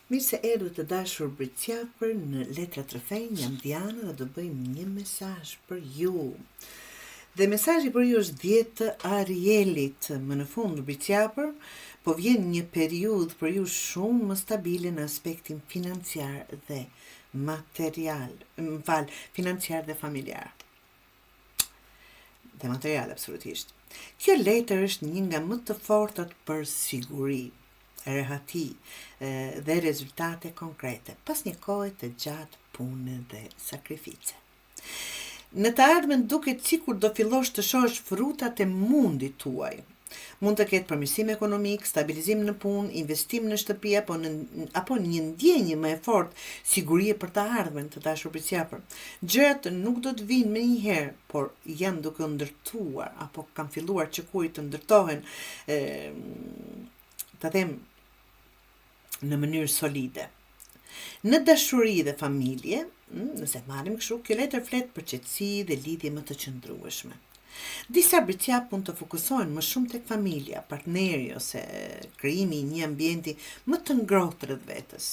Mirë se erdhët të dashur Bricjapër në Letra Trofejnë, jam Diana dhe do bëjmë një mesazh për ju. Dhe mesazhi për ju është 10 të Arielit. Më në fund Bricjapër, po vjen një periudhë për ju shumë më stabile në aspektin financiar dhe material, financiar dhe familjar. Dhe material absolutisht. Kjo letër është një nga më të fortat për siguri, rehati dhe rezultate konkrete, pas një kohe të gjatë pune dhe sakrifice. Në të ardhmen duket sikur do fillosh të shohësh frutat e mundit tuaj. Mund të ketë përmirësim ekonomik, stabilizim në punë, investim në shtëpi apo një ndjenje më e fortë sigurie për të ardhmen të dashur Bricjapër. Gjërat nuk do të vinë me një herë, por janë duke u ndërtuar apo kanë filluar çekurit të ndërtohen, të them, në mënyrë solide. Në dashuri dhe familje, nëse marrim kështu, kjo letër flet për qetësi dhe lidhje më të qëndrueshme. Disa Bricjap mund të fokusohen më shumë tek familja, partneri ose krijimi i një ambienti më të ngrohtë rreth vetes.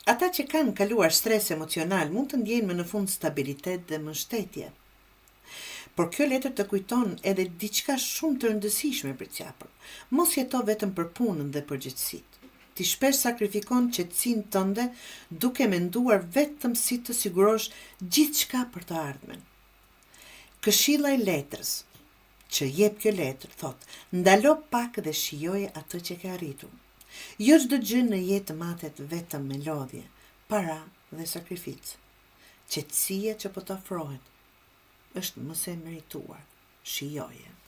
Ata që kanë kaluar stres emocional mund të ndjejnë më në fund stabilitet dhe mbështetje. Por kjo letër të kujton edhe diçka shumë të rëndësishme Bricjapër. Mos jeto vetëm për punën dhe përgjegjësitë. Ti shpesh sakrifikon qetësinë tënde duke menduar vetëm si të sigurosh gjithçka për të ardhmen. Këshilla e letrës që jep kjo letër thot: ndalo pak dhe shijoje atë që ke arritur. Jo çdo gjë në jetë matet vetëm me lodhje, para dhe sakrificë. Qetësia që po të ofrohet është më se merituar. Shijoje.